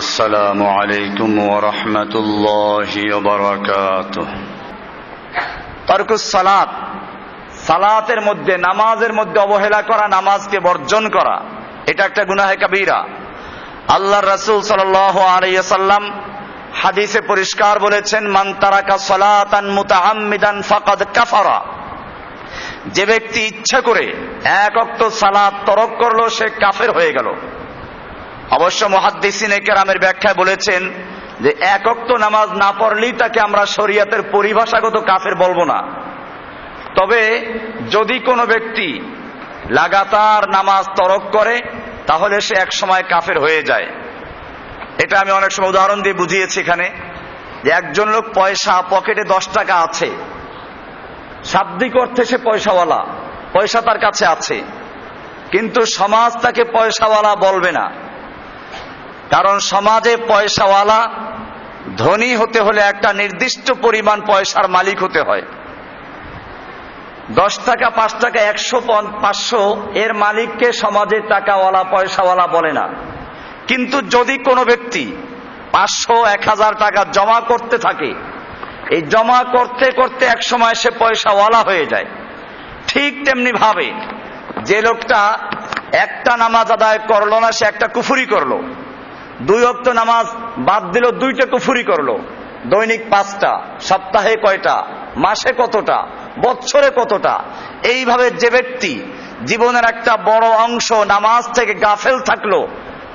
আসসালামু আলাইকুম ওয়া রাহমাতুল্লাহি ওয়া বারাকাতুহু। তারকুস সালাত, সালাতের মধ্যে, নামাজের মধ্যে অবহেলা করা, নামাজকে বর্জন করা, এটা একটা গুনাহে কাবীরা। আল্লাহর রাসূল সাল্লাল্লাহু আলাইহি ওয়াসাল্লাম হাদিসে পরিষ্কার বলেছেন, মান তারাকা সালাতান মুতাআম্মিদান ফাকাদ কাফারা। যে ব্যক্তি ইচ্ছা করে এক ওয়াক্ত সালাত তরক করলো, সে কাফের হয়ে গেল। অবশ্য মুহাদ্দিসিনে কেরামের ব্যাখ্যায় বলেছেন যে এক ওয়াক্ত নামাজ না পড়লেই তাকে আমরা শরীয়তের পরিভাষাগত কাফের বলবো না। তবে যদি কোনো ব্যক্তি লাগাতার নামাজ তরক করে, তাহলে সে এক সময় কাফের হয়ে যায়। এটা আমি অনেক সময় উদাহরণ দিয়ে বুঝিয়েছি এখানে, যে একজন লোক পয়সা, পকেটে 10 টাকা আছে, শাব্দিক অর্থে সে পয়সাওয়ালা, পয়সা তার কাছে আছে, কিন্তু সমাজ তাকে পয়সাওয়ালা বলবে না। কারণ সমাজে পয়সাওয়ালা, ধনী হতে হলে একটা নির্দিষ্ট পরিমাণ পয়সার মালিক হতে হয়। 10 টাকা, 5 টাকা, 100, 500 এর মালিককে সমাজে টাকাওয়ালা, পয়সাওয়ালা বলে না। কিন্তু যদি কোনো ব্যক্তি 500, 1000 টাকা জমা করতে থাকে, এই জমা করতে করতে এক সময় সে পয়সাওয়ালা হয়ে যায়। ঠিক তেমনি ভাবে যে লোকটা একটা নামাজ আদায় করলো না, সে একটা কুফরি করলো। 2 ওয়াক্ত নামাজ বাদ দিল, 2টা কুফরি করলো। দৈনিক 5টা, সপ্তাহে কয়টা, মাসে কতটা, বছরে কতটা। এইভাবে যে ব্যক্তি জীবনের একটা বড় অংশ নামাজ থেকে গাফেল থাকলো,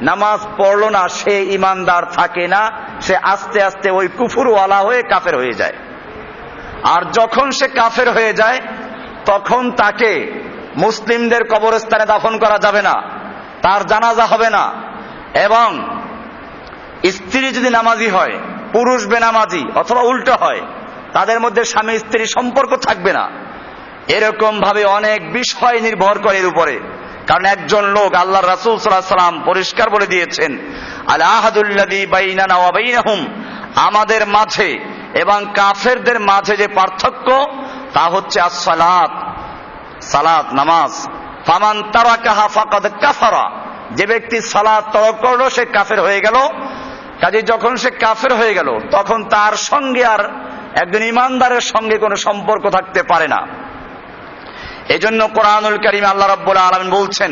নামাজ পড়লো না, সে ইমানদার থাকে না। সে আস্তে আস্তে ওই কুফরওয়ালা হয়ে কাফের হয়ে যায়। আর যখন সে কাফের হয়ে যায়, তখন তাকে মুসলিমদের কবরস্থানে দাফন করা যাবে না, তার জানাজা হবে না। এবং স্ত্রী যদি নামাজি হয়, পুরুষ বেনামাজি, অথবা উল্টো হয়, তাদের মধ্যে স্বামী স্ত্রী সম্পর্ক থাকবে না। এরকম ভাবে অনেক বিষয় নির্ভর করে এর উপরে। কারণ একজন লোক, আল্লাহর রাসূল সাল্লাল্লাহু আলাইহি ওয়াসাল্লাম পরিষ্কার বলে দিয়েছেন, আল আহাদুল্লাযী বাইনানা ওয়া বাইনাহুম, আমাদের মাঝে এবং কাফেরদের মাঝে যে পার্থক্য, তা হচ্ছে as-সালাত, সালাত, নামাজ। ফামান তারাকাহা ফাকাদ কাফারা, যে ব্যক্তি সালাত তরক করলো, সে কাফের হয়ে গেল। কাজে যখন সে কাফের হয়ে গেল, তখন তার সঙ্গে আর একজন ইমানদারের সঙ্গে কোনো সম্পর্ক থাকতে পারে না। এজন্য কোরআনুল কারীমে আল্লাহ রাব্বুল আলামিন বলছেন,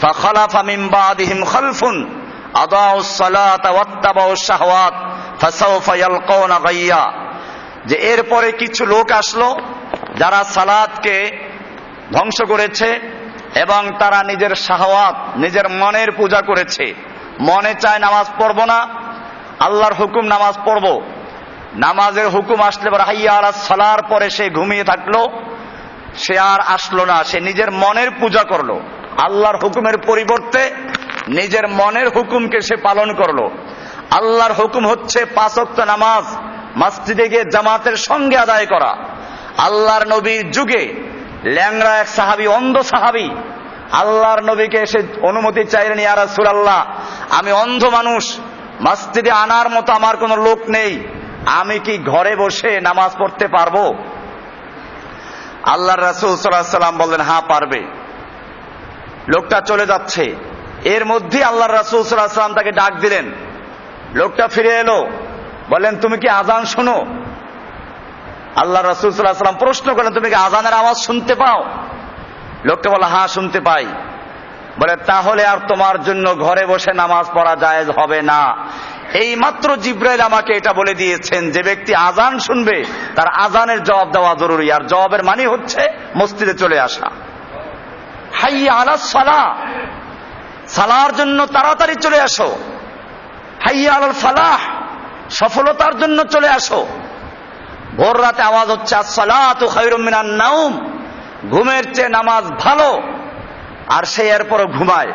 ফাখালাফা মিন বাদিহিম খালফুন আদাউস সালাতা ওয়াত্তাবাউশ শাহওয়াত ফাসাউফা ইয়ালকাউনা গাইয়া, যে এরপরে কিছু লোক আসলো যারা সালাতকে ধ্বংস করেছে এবং তারা নিজের শাহওয়াত, নিজের মনের পূজা করেছে। মনে চায় নামাজ পড়বো না, আল্লাহর হুকুম নামাজ পড়বো, নামাজের হুকুম আসলে হাইয়া আলাস সালার পরে সে ঘুমিয়ে থাকলো, সে আর আসলো না, সে নিজের মনের পূজা করলো। আল্লাহর হুকুমের পরিবর্তে নিজের মনের হুকুমকে সে পালন করলো। আল্লাহর হুকুম হচ্ছে 5 ওয়াক্ত নামাজ মসজিদে গিয়ে জামাতের সঙ্গে আদায় করা। আল্লাহর নবীর যুগে ল্যাংড়া এক সাহাবী, অন্ধ সাহাবী, আল্লাহর নবীকে এসে অনুমতি চাইলেন, ইয়া রাসূলুল্লাহ, আমি অন্ধ মানুষ, মসজিদে আনার মতো আমার কোনো লোক নেই, আমি কি ঘরে বসে নামাজ পড়তে পারবো? আল্লাহর রাসূল সাল্লাল্লাহু আলাইহি ওয়াসাল্লাম বললেন, হ্যাঁ পারবে। লোকটা চলে যাচ্ছে, এর মধ্যে আল্লাহর রাসূল সাল্লাল্লাহু আলাইহি ওয়াসাল্লাম তাকে ডাক দিলেন। লোকটা ফিরে এলো, বললেন, তুমি কি আজান শোনো? আল্লাহর রাসূল সাল্লাল্লাহু আলাইহি ওয়াসাল্লাম প্রশ্ন করলেন, তুমি কি আজানের আওয়াজ শুনতে পাও? লোকটা বলে, হ্যাঁ শুনতে পাই। বলে, তাহলে আর তোমার জন্য ঘরে বসে নামাজ পড়া জায়েজ হবে না। এই মাত্র জিব্রাইল আমাকে এটা বলে দিয়েছেন, যে ব্যক্তি আজান শুনবে তার আজানের জবাব দেওয়া জরুরি। আর জবাবের মানে হচ্ছে মসজিদে চলে আসা। হাইয়া আলাস সালাহ, সালার জন্য তাড়াতাড়ি চলে আসো। হাইয়া আলাল ফালাহ, সফলতার জন্য চলে আসো। ভোর রাতে আওয়াজ হচ্ছে, আস-সালাতু খায়রুম মিনান নাওম, ঘুমের চেয়ে নামাজ ভালো। আর সে এরপরও ঘুমায়।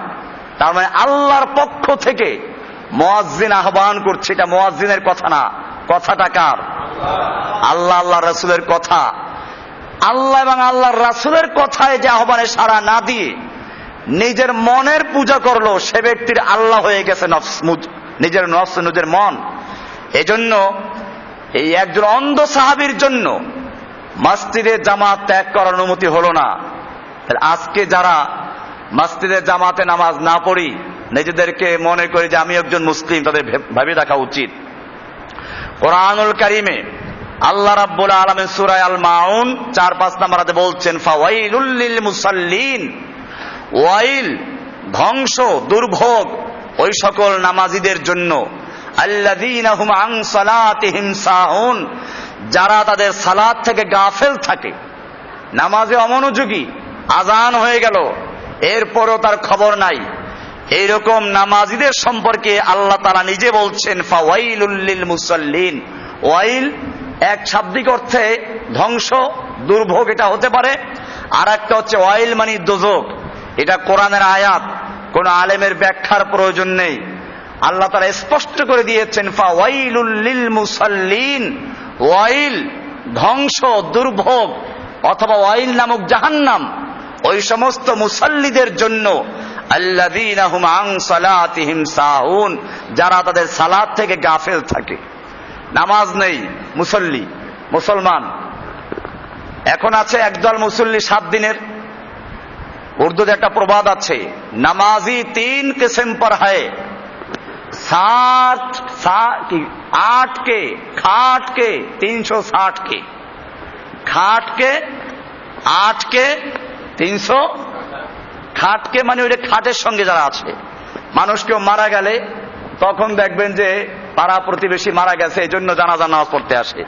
তার মানে আল্লাহর পক্ষ থেকে মুয়াজ্জিন আহ্বান করছে। এটা মুয়াজ্জিনের কথা না, কথাটা কার? আল্লাহ, আল্লাহ রাসূলের কথা। আল্লাহ এবং আল্লাহর রাসূলের কথায় যে আহ্বানে সাড়া না দিয়ে নিজের মনের পূজা করলো, সে ব্যক্তির আল্লাহ হয়ে গেছে নফস, নিজের নফস, নিজের মন। এজন্য এই একজন অন্ধ সাহাবীর জন্য মসজিদে জামাত ত্যাগ করার অনুমতি হলো না। আজকে যারা মসজিদে জামাতে নামাজ না পড়ি, নিজেদেরকে মনে করে যে আমি একজন মুসলিম, তাদের ভেবে দেখা উচিত। কোরআনুল কারীমে আল্লাহ রাব্বুল আলামিন সূরা আল মাউন 4-5 নম্বর আয়াতে বলছেন, ফাওয়াইলুল লিল মুসাল্লিন, ওয়াইল ধ্বংস দুর্ভোগ ওই সকল নামাজীদের জন্য, আল্লাযীনা হুম আন সালাতিহিম সাহুন, যারা তাদের সালাত থেকে গাফেল থাকে, নামাজে অমনোযোগী, আজান হয়ে গেল এরপরও তার খবর নাই, এইরকম নামাজীদের সম্পর্কে আল্লাহ তাআলা নিজে বলছেন ফাওয়াইলুল লিল মুসাল্লিন। ওয়াইল এক শাব্দিক অর্থে ধ্বংস দুর্ভোগ এটা হতে পারে, আর একটা হচ্ছে ওয়াইল মানে দোজখ। এটা কোরআনের আয়াত, কোন আলেমের ব্যাখ্যার প্রয়োজন নেই। আল্লাহ তাআলা স্পষ্ট করে দিয়েছেন ফাওয়াইলুল লিল মুসাল্লিন, ওয়াইল ধ্বংস দুর্ভোগ অথবা ওয়াইল নামক জাহান্নাম ওই সমস্ত মুসাল্লিদের জন্য, আল্লাযীনা হুম আন সালাতিহিম সাহুন, যারা তাদের সালাত থেকে গাফেল থাকে। নামাজ নেই মুসল্লি, মুসলমান। এখন আছে একদল মুসল্লি 7 দিনের। উর্দুতে একটা প্রবাদ আছে, নামাজি 3 কিসম পর হ্যায়, 8 के खाट के 360 के, খাট কে 8 के 300, খাট কে মানে ওই খাটের সঙ্গে যারা আছে। মানুষ কেউ মারা গেলে তখন দেখবেন যে পাড়া প্রতিবেশী মারা গেছে, এই জন্য জানাজা নামাজ পড়তে আসে,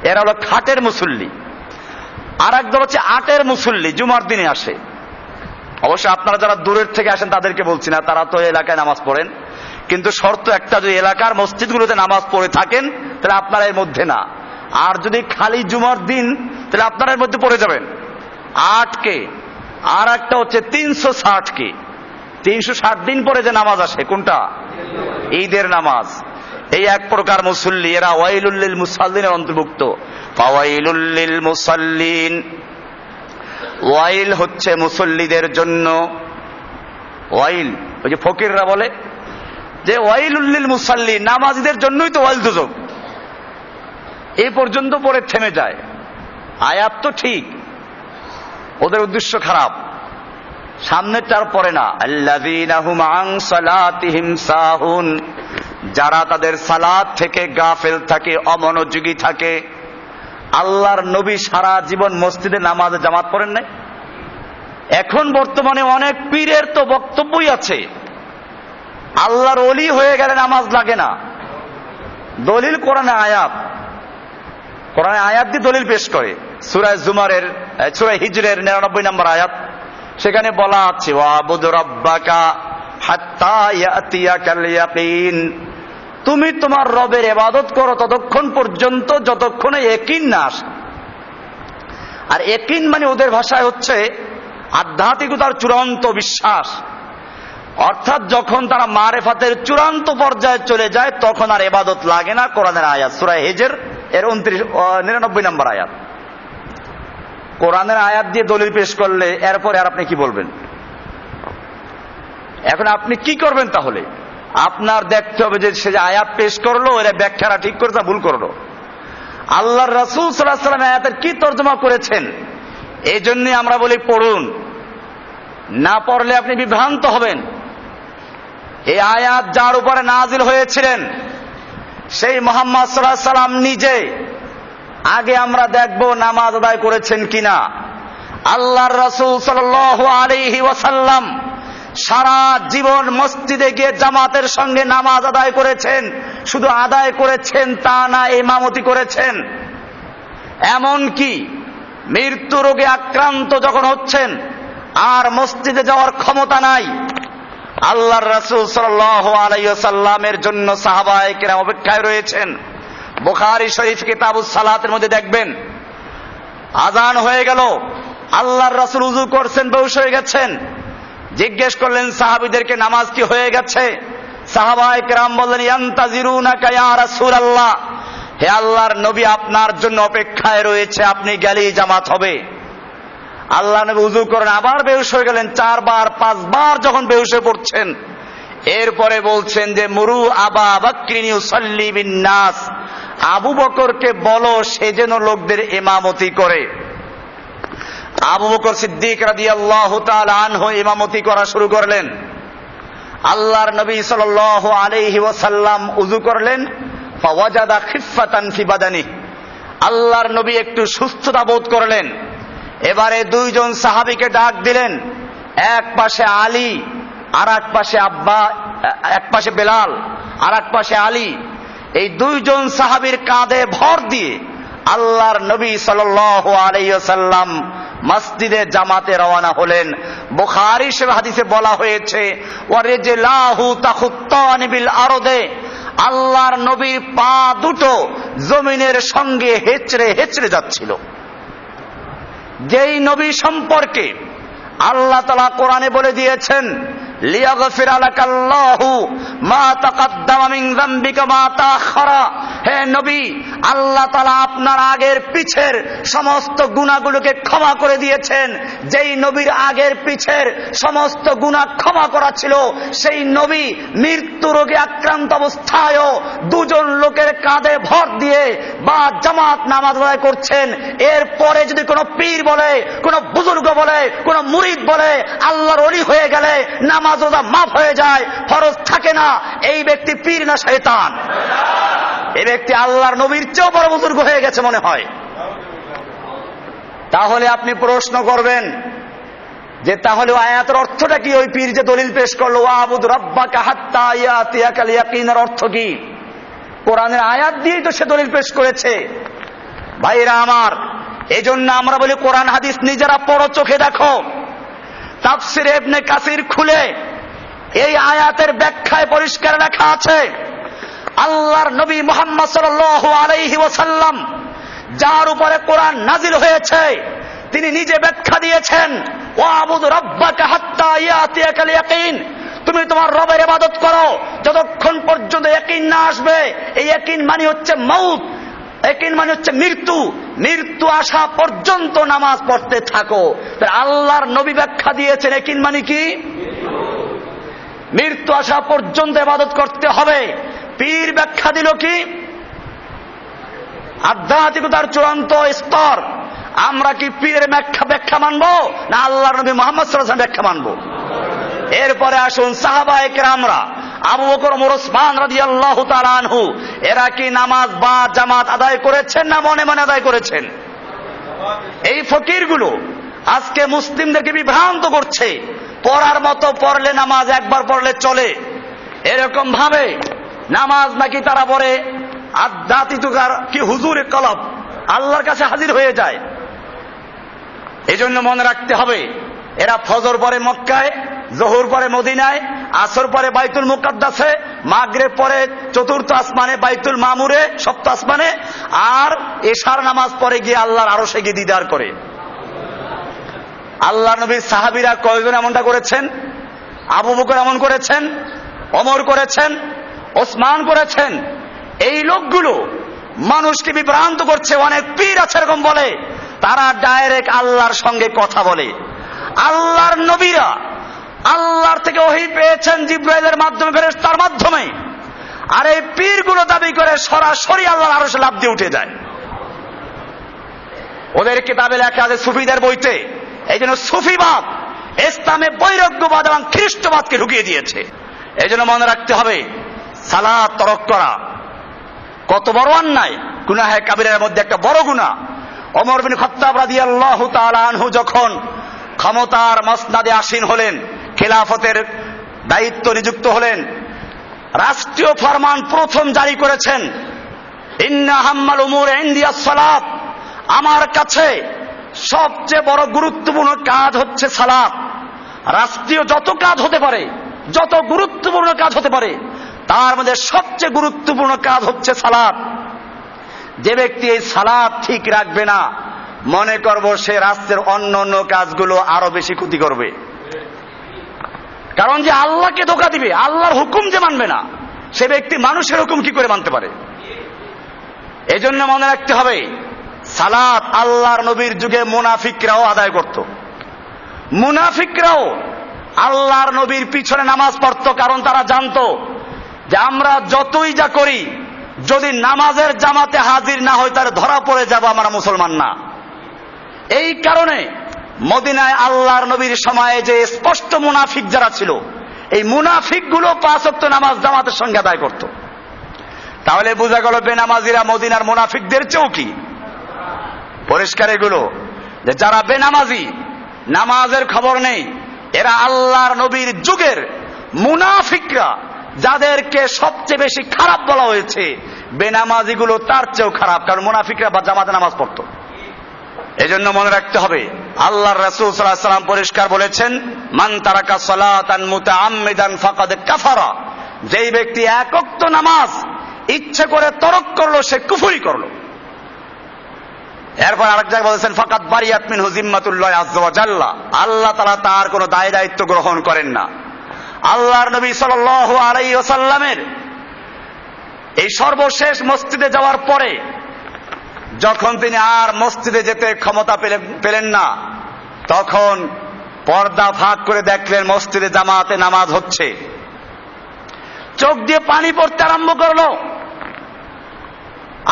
এরা হলো খাটের মুসল্লি। আর একদল হচ্ছে 8-এর মুসল্লি, জুমার দিনে আসে। অবশ্য আপনারা যারা দূরের থেকে আসেন তাদেরকে বলছি না, তারা তো এলাকায় নামাজ পড়েন, কিন্তু শর্ত একটা, যদি এলাকার মসজিদগুলোতে নামাজ পড়ে থাকেন তাহলে আপনারা এর মধ্যে না, আর যদি খালি জুমার দিন তাহলে আপনারা এর মধ্যে পড়ে যাবেন। 8 কে, আর একটা হচ্ছে 360 কে, 360 দিন পরে যে নামাজ আসে, কোনটা? ঈদের নামাজ। এই এক প্রকার মুসল্লি, এরা ওয়াইলুল লিল মুসাল্লিনের অন্তর্ভুক্ত। ফাওয়াইলুল লিল মুসাল্লিন, ওয়াইল হচ্ছে মুসল্লিদের জন্য। ওয়াইল, ওই যে ফকিররা বলে যে ওয়াইলুল লিল মুসাল্লিন, নামাজীদের জন্যই তো ওয়াইল দুজক, এই পর্যন্ত পরে থেমে যায়। আয়াত তো ঠিক, ওদের উদ্দেশ্য খারাপ, সামনেরটার পরে না। আল্লাযীনা হুম আন সালাতিহিম সাহুন, যারা তাদের সালাত থেকে গাফেল থাকে, অমনোযোগী থাকে। আল্লাহর নবী সারা জীবন মসজিদে নামাজে জামাত পড়েন নাই? এখন বর্তমানে অনেক পীরের তো বক্তব্যই আছে আল্লাহর ওলি হয়ে গেলে নামাজ লাগে না। দলিল কোরআনে আয়াত, কোরআনে আয়াত দিয়ে দলিল পেশ করে। সূরা জুমারের, সূরা হিজরের 99 নম্বর আয়াত, সেখানে বলা আছে ওয়াবুদ রাব্বাকা হাত্তা ইয়াতিয়াকাল ইয়াকিন, তুমি তোমার রবের ইবাদত করো ততক্ষণ পর্যন্ত যতক্ষণে ইয়াকিন না আসে। আর ইয়াকিন মানে ওদের ভাষায় হচ্ছে আধ্যাত্মিকতার চূড়ান্ত বিশ্বাস, অর্থাৎ যখন তারা মারেফাতের চূড়ান্ত পর্যায়ে চলে যায় তখন আর ইবাদত লাগে না। কোরআনের আয়াত, সূরা হিজর এর 99 নম্বর আয়াত। কোরআনের আয়াত দিয়ে দলিল পেশ করলে এরপরে আর আপনি কি বলবেন? এখন আপনি কি করবেন? তাহলে আপনার দেখতে হবে যে সে যে আয়াত পেশ করলো এরা ব্যাখ্যাটা ঠিক করেছে ভুল করলো। আল্লাহর রাসূল সাল্লাল্লাহু আলাইহি ওয়াসাল্লাম আয়াতের কি তর্জমা করেছেন, এই জন্যই আমরা বলি পড়ুন, না পড়লে আপনি বিভ্রান্ত হবেন। এই আয়াত যার উপরে নাজিল হয়েছিলেন সেই মুহাম্মদ সাল্লাল্লাহু আলাইহি ওয়াসাল্লাম নিজে। আগে আমরা দেখব নামাজ আদায় করেছেন কিনা। আল্লাহর রাসূল সাল্লাল্লাহু আলাইহি ওয়াসাল্লাম সারা জীবন মসজিদে গিয়ে জামাতের সঙ্গে নামাজ আদায় করেছেন। শুধু আদায় করেছেন তা না, ইমামতি করেছেন। এমনকি মৃত্যু রোগে আক্রান্ত যখন হচ্ছেন আর মসজিদে যাওয়ার ক্ষমতা নাই, আল্লাহর রাসূল সাল্লাল্লাহু আলাইহি ওয়াসাল্লামের জন্য সাহাবায়ে কেরাম অপেক্ষায় রয়েছেন। বুখারী শরীফ কিতাবুস সালাতের মধ্যে দেখবেন আজান হয়ে গেল, আল্লাহর রাসূল ওযু করছেন, বেহুশ হয়ে গেছেন। জিজ্ঞেস করলেন সাহাবীদেরকে নামাজ কি হয়ে গেছে? সাহাবায়ে কেরাম বললেন ইয়ান্তাজিরুনাকা ইয়া রাসূলুল্লাহ, হে আল্লাহর নবী আপনার জন্য অপেক্ষায় রয়েছে, আপনি গেলেই জামাত হবে। আল্লাহ নবী ওযু করেন, আবার বেহুশ হয়ে গেলেন। 4 বার 5 বার যখন বেহুশ হয়ে পড়ছেন, এরপরে বলছেন যে মুরু আবা বকরিন ইউসাল্লি বিন নাস, আবু বকরকে বলো সে যেন লোকদের ইমামতি করে। আবু বকর সিদ্দিক রাদিয়াল্লাহু তাআলা আনহু ইমামতি করা শুরু করলেন। আল্লাহর নবী সাল্লাল্লাহু আলাইহি ওয়াসাল্লাম উযু করলেন, ফাওয়াজাদা খিফাতান ফি বাদানিহি, আল্লাহর নবী একটু সুস্থতা বোধ করলেন। এবারে দুইজন সাহাবীকে ডাক দিলেন, এক পাশে আলী আর এক পাশে এক পাশে বেলাল আর এক পাশে আলী। এই দুইজন সাহাবীর কাঁধে ভর দিয়ে আল্লাহর নবী সাল্লাল্লাহু আলাইহি ওয়াসাল্লাম মসজিদে জামাতে রওনা হলেন। বুখারী শরীফ হাদিসে বলা হয়েছে, ওয়ারিজলাহু তাখুত্তানি বিল আরদে, আল্লাহর নবীর পা দুটো জমিনের সঙ্গে হেঁচড়ে হেঁচড়ে যাচ্ছিল। যেই নবী সম্পর্কে আল্লাহ তাআলা কোরআনে বলে দিয়েছেন, লিয়াগফির লাকাল্লাহু মা তাকাদ্দামা মিন যামবিকা মা তাআখারা, হে নবী, আল্লাহ তাআলা আপনার আগের পিছের সমস্ত গুনাহগুলোকে ক্ষমা করে দিয়েছেন। যেই নবীর আগের পিছের সমস্ত গুনাহ ক্ষমা করা ছিল, সেই নবী মৃত্যু রোগে আক্রান্ত অবস্থায়ও দুজন লোকের কাঁধে ভর দিয়ে বা জামাত নামাজ আদায় করছেন। এরপরে যদি কোনো পীর বলে, কোনো বুজুর্গ বলে, কোনো মুরিদ বলে আল্লাহর ওলি হয়ে গেলে নামাজ রোজা মাফ হয়ে যায়, ফরজ থাকে না, এই ব্যক্তি পীর না শয়তান? এই ব্যক্তি আল্লাহর নবীর চেয়েও বড় বুজুর্গ হয়ে গেছে মনে হয়। তাহলে আপনি প্রশ্ন করবেন যে তাহলে আয়াতের অর্থটা কি? ওই পীর যে দলিল পেশ করলো, ওয়াবুদ রাব্বাকা হাত্তা ইয়াতিয়াকাল ইয়াকিনের অর্থ কি? কোরআনের আয়াত দিয়েই তো সে দলিল পেশ করেছে। ভাইরা আমার, এজন্য আমরা বলি কোরআন হাদিস নিজেরা পড়ো, চোখে দেখো। তাফসির ইবনে কাসির খুলে এই আয়াতের ব্যাখ্যায় পরিষ্কার লেখা আছে, আল্লাহর নবী মুহাম্মদ সাল্লাল্লাহু আলাইহি ওয়াসাল্লাম যার উপরে কোরআন নাজিল হয়েছে তিনি নিজে ব্যাখ্যা দিয়েছেন, ওয়াবুদ রাব্বাকা হাত্তা ইয়াতিয়াকাল ইয়াকিন, তুমি তোমার রবের ইবাদত করো যতক্ষণ পর্যন্ত ইয়াকিন না আসবে। এই ইয়াকিন মানে হচ্ছে মউত, ইয়াকিন মানে হচ্ছে মৃত্যু। মৃত্যু আসা পর্যন্ত নামাজ পড়তে থাকো। আল্লাহর নবী ব্যাখ্যা দিয়েছেন ইয়াকিন মানে কি? মৃত্যু আসা পর্যন্ত ইবাদত করতে হবে। পীর ব্যাখ্যা দিল কি? আধ্যাত্মিকতার চূড়ান্ত স্তর। আমরা কি পীরের ব্যাখ্যা মানবো না আল্লাহর নবী মুহাম্মদ সাল্লাল্লাহু আলাইহি ওয়াসাল্লাম ব্যাখ্যা মানবো? এরপরে আসুন সাহাবায়ে কেরামরা, আবু বকর ওমর ওসমান রাদিয়াল্লাহু তাআলা আনহু, এরা কি নামাজ বা জামাত আদায় করেছেন না মনে মনে আদায় করেছেন? এই ফকিরগুলো আজকে মুসলিমদেরকে বিভ্রান্ত করছে। পড়ার মতো পড়লে নামাজ, একবার পড়লে চলে, এরকম ভাবে নামাজ নাকি তারা পড়ে আধ্যাত্মিকতার কি হুজুরে কলব, আল্লাহর কাছে হাজির হয়ে যায়। এজন্য মনে রাখতে হবে, এরা ফজর পরে মক্কায়, জোহর পরে মদিনায়, আসর পরে বাইতুল মুকাদ্দাসে, মাগরিব পরে চতুর্থ আসমানে বাইতুল মামুরে, সপ্ত আসমানে, আর এশার নামাজ পরে গিয়ে আল্লাহর আরশে গিয়ে দিদার করে। আল্লাহ নবীর সাহাবীরা কয়জন এমনটা করেছেন? আবু বকর এমন করেছেন, ওমর করেছেন, ওসমান করেছেন। এই লোকগুলো মানুষকে বিভ্রান্ত করছে। অনেক পীর আছে এরকম বলে, তারা ডাইরেক্ট আল্লাহর সঙ্গে কথা বলে। আল্লাহর নবীরা আল্লাহর থেকে ওহী পেয়েছেন জিবরাইলের মাধ্যমে, ফেরেশতার মাধ্যমে। আর এই পীরগুলো দাবি করে সরাসরি আল্লাহর আরশে লাফ দিয়ে উঠে যায়। ওদের কিতাবে লেখা আছে সুফিদের বইতে। এই জন্য সুফিবাদ ইসলামে বৈরাগ্যবাদ এবং খ্রিস্টবাদকে ঢুকিয়ে দিয়েছে। এই জন্য মনে রাখতে হবে, সালাত তরক করা কত বড় অন্যায়, গুনাহে কাবিরার মধ্যে একটা বড় গুনাহ। ওমর বিন খাত্তাব রাদিয়াল্লাহু তাআলা আনহু যখন ক্ষমতার মসনাদে আসীন হলেন, খেলাফতের দায়িত্ব নিযুক্ত হলেন, রাষ্ট্রীয় ফরমান প্রথম জারি করেছেন, ইন্না হাম্মাল উমুর ইনদিয়াস সালাত, আমার কাছে সবচেয়ে বড় গুরুত্বপূর্ণ কাজ হচ্ছে সালাত। রাষ্ট্রীয় যত কাজ হতে পারে, যত গুরুত্বপূর্ণ কাজ হতে পারে, তার মধ্যে সবচেয়ে গুরুত্বপূর্ণ কাজ হচ্ছে সালাত। যে ব্যক্তি এই সালাত ঠিক রাখবে না, মনে করব সে রাষ্ট্রের অন্য অন্য কাজগুলো আরো বেশি ক্ষতি করবে। কারণ যে আল্লাহকে ধোঁকা দিবে, আল্লাহর হুকুম যে মানবে না, সে ব্যক্তি মানুষের হুকুম কি করে মানতে পারে? এজন্য মনে রাখতে হবে, সালাত আল্লাহর নবীর যুগে মুনাফিকরাও আদায় করত। মুনাফিকরাও আল্লাহর নবীর পিছনে নামাজ পড়তো, কারণ তারা জানতো যে আমরা যতই যা করি, যদি নামাজের জামাতে হাজির না হয় তাহলে ধরা পড়ে যাব, আমরা মুসলমান না। এই কারণে মদিনায় আল্লাহর নবীর সময়ে যে স্পষ্ট মুনাফিক যারা ছিল, এই মুনাফিক গুলো 5 ওয়াক্ত নামাজ জামাতের সঙ্গে আদায় করত। তাহলে বোঝা গেল বেনামাজিরা মদিনার মুনাফিকদের চেয়েও কি পরিষ্কার এগুলো, যে যারা বেনামাজি, নামাজের খবর নেই, এরা আল্লাহর নবীর যুগের মুনাফিকরা, যাদেরকে সবচেয়ে বেশি খারাপ বলা হয়েছে, বেনামাজি গুলো তার চেয়েও খারাপ, কারণ মুনাফিকরা বা জামাতে নামাজ পড়তো। এজন্য মনে রাখতে হবে, আল্লাহর রাসূল সাল্লাল্লাহু আলাইহি ওয়াসাল্লাম পরিষ্কার বলেছেন, মান তারাকা সালাতান মুতাআম্মিদান ফাকাদ কাফারা, যেই ব্যক্তি এক ওয়াক্ত নামাজ ইচ্ছে করে তরক করলো সে কুফরি করলো। এরপর আরেক জায়গায় বলেছেন ফাকাদ বারিয়াত মিনহু জিম্মাতুল্লাহ আযজা ওয়া জাল্লা, আল্লাহ তাআলা তার কোনো দায় দায়িত্ব গ্রহণ করেন না। আল্লাহর নবী সাল্লাল্লাহু আলাইহি ওয়াসাল্লামের এই সর্বশেষ মসজিদে যাওয়ার পরে যখন তিনি আর মসজিদে যেতে ক্ষমতা পেলেন না, তখন পর্দা ফাঁক করে দেখলেন মসজিদে জামাতে নামাজ হচ্ছে। চোখ দিয়ে পানি পড়তে আরম্ভ করলো।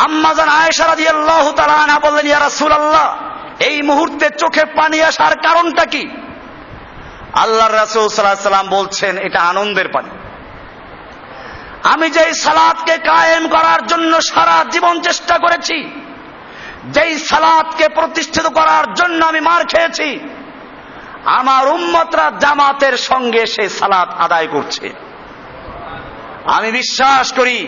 আম্মা জান আয়েশা রাদিয়াল্লাহু তাআলা আনহা বললেন, ইয়া রাসূলুল্লাহ, এই মুহূর্তে চোখে পানি আসার কারণটা কি? আল্লাহর রাসূল সাল্লাল্লাহু আলাইহি ওয়াসাল্লাম বলছেন, এটা আনন্দের পানি। আমি যেই সালাতকে কায়েম করার জন্য সারা জীবন চেষ্টা করেছি, যেই সালাতকে প্রতিষ্ঠিত করার জন্য আমি মার খেয়েছি, আমার উম্মতরা জামাতের সঙ্গে সেই সালাত আদায় করছে। আমি বিশ্বাস করি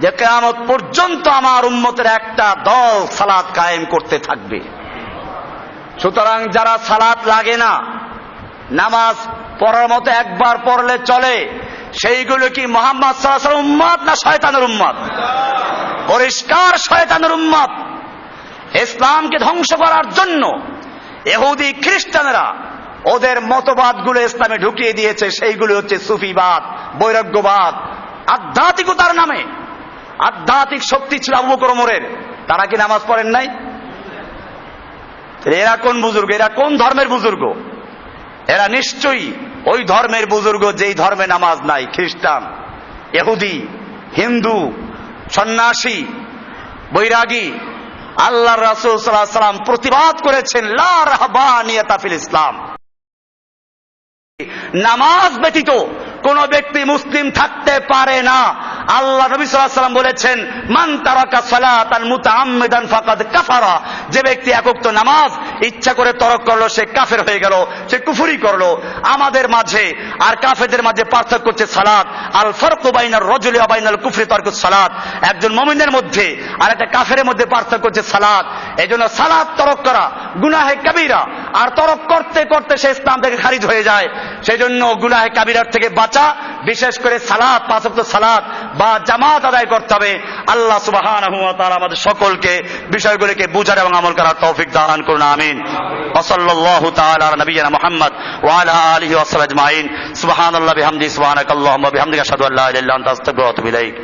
যে কিয়ামত পর্যন্ত আমার উম্মতের একটা দল সালাত কায়েম করতে থাকবে। সুতরাং যারা সালাত লাগে না, নামাজ পড়ার মতো একবার পড়লে চলে, সেইগুলো কি মুহাম্মদ সাল্লাল্লাহু আলাইহি ওয়াসাল্লাম উম্মত না শয়তানের উম্মত? পরিষ্কার শয়তানের উম্মত। ইসলামকে ধ্বংস করার জন্য ইহুদি খ্রিস্টানেরা ওদের মতবাদগুলো ইসলামে ঢুকিয়ে দিয়েছে। সেইগুলো হচ্ছে সুফিবাদ, বৈরাগ্যবাদ, আধ্যাত্মিকতার নামে। আধ্যাত্মিক শক্তি ছিল আবু বকর ওমরের, তারা কি নামাজ পড়েন নাই? এরা কোন বুজুর্গ? এরা কোন ধর্মের বুজুর্গ? এরা নিশ্চয়ই ওই ধর্মের বুজুর্গ যেই ধর্মে নামাজ নাই। খ্রিস্টান, ইহুদি, হিন্দু, সন্ন্যাসী, বৈরাগী। আল্লাহর রাসূল সাল্লাল্লাহু আলাইহি ওয়াসাল্লাম প্রতিবাদ করেছেন, লা রাহবানিয়াতা ফিল ইসলাম, নামাজ ব্যতীত কোন ব্যক্তি মুসলিম থাকতে পারে না। আল্লাহ নবী সাল্লাল্লাহু আলাইহি ওয়াসাল্লাম বলেছেন, মান তারাকা সালাতান মুতাআম্মিদান ফাকাদ কাফারা, যে ব্যক্তি এক ওয়াক্ত নামাজ ইচ্ছা করে তরক করলো সে কাফের হয়ে গেল, সে কুফরি করলো। আমাদের মাঝে আর কাফেরদের মাঝে পার্থক্য হচ্ছে সালাত। আল ফারকু বাইনার রাজুলি ওয়া বাইনাল কুফরি তারকুস সালাত, একজন মুমিনের মধ্যে আর একটা কাফেরের মধ্যে পার্থক্য হচ্ছে সালাত। এজন্য সালাত তরক করা গুনাহে কাবীরা, আর তরক করতে করতে সে ইসলাম থেকে খারিজ হয়ে যায়। সেজন্য গুনাহে কাবীরার থেকে বাঁচা, বিশেষ করে সালাত, 5 ওয়াক্ত সালাত বা জামাত আদায় করতে হবে। আল্লাহ সুবহানাহু ওয়া তাআলা আমাদের সকলকে বিষয়গুলিকে বুঝার এবং আমল করার তৌফিক দান করুন, আমিন। ওয়া সাল্লাল্লাহু তাআলা আলা নবিয়িনা মুহাম্মদ ওয়া আলা আলিহি ওয়া সাহবিহি আজমাইন। সুবহানাল্লাহি বিহামদিহি, সুবহানাকাল্লাহুম্মা বিহামদিকা, আশহাদু আল্লা ইলাহা ইল্লা আনতা, আস্তাগফিরুকা ওয়া আতুবু ইলাইক।